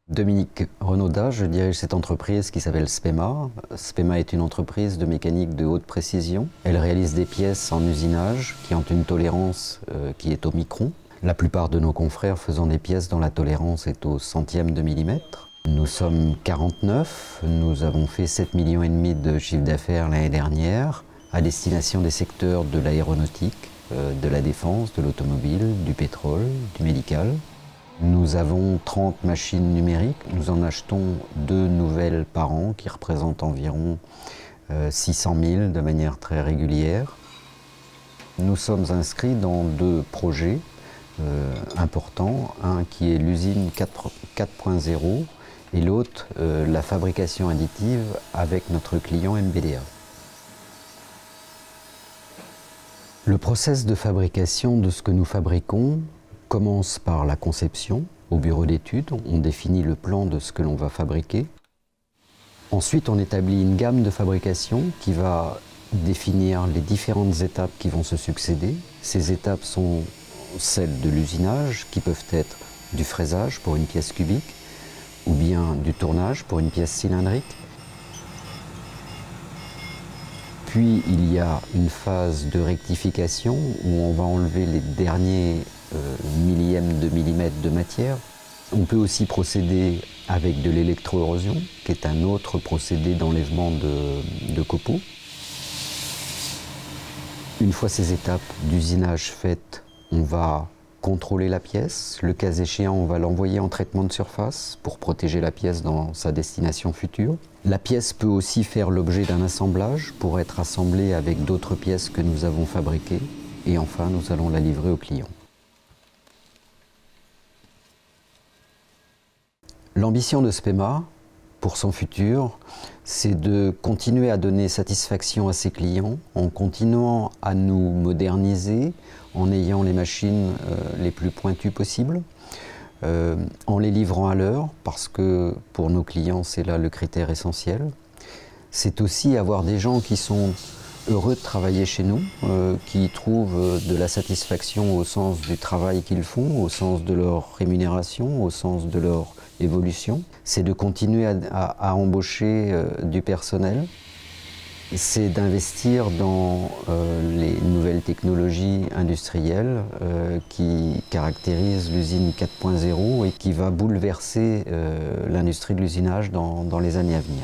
Dominique Renaudat, je dirige cette entreprise qui s'appelle Spema. Spema est une entreprise de mécanique de haute précision. Elle réalise des pièces en usinage qui ont une tolérance qui est au micron. La plupart de nos confrères faisant des pièces dont la tolérance est au centième de millimètre. Nous sommes 49, nous avons fait 7,5 millions de chiffre d'affaires l'année dernière à destination des secteurs de l'aéronautique, de la défense, de l'automobile, du pétrole, du médical. Nous avons 30 machines numériques, nous en achetons 2 nouvelles par an qui représentent environ 600 000 de manière très régulière. Nous sommes inscrits dans 2 projets importants, un qui est l'usine 4.0 et l'autre la fabrication additive avec notre client MBDA. Le process de fabrication de ce que nous fabriquons commence par la conception au bureau d'études. On définit le plan de ce que l'on va fabriquer. Ensuite, on établit une gamme de fabrication qui va définir les différentes étapes qui vont se succéder. Ces étapes sont celles de l'usinage, qui peuvent être du fraisage pour une pièce cubique, ou bien du tournage pour une pièce cylindrique. Puis il y a une phase de rectification où on va enlever les derniers millièmes de millimètre de matière. On peut aussi procéder avec de l'électro-érosion, qui est un autre procédé d'enlèvement de copeaux. Une fois ces étapes d'usinage faites, on va contrôler la pièce. Le cas échéant, on va l'envoyer en traitement de surface pour protéger la pièce dans sa destination future. La pièce peut aussi faire l'objet d'un assemblage pour être assemblée avec d'autres pièces que nous avons fabriquées. Et enfin, nous allons la livrer au client. L'ambition de Spema, pour son futur, c'est de continuer à donner satisfaction à ses clients en continuant à nous moderniser, en ayant les machines les plus pointues possibles, en les livrant à l'heure, parce que pour nos clients, c'est là le critère essentiel. C'est aussi avoir des gens qui sont heureux de travailler chez nous, qui trouvent de la satisfaction au sens du travail qu'ils font, au sens de leur rémunération, au sens de leur évolution. C'est de continuer à embaucher du personnel. C'est d'investir dans les nouvelles technologies industrielles qui caractérisent l'usine 4.0 et qui va bouleverser l'industrie de l'usinage dans les années à venir.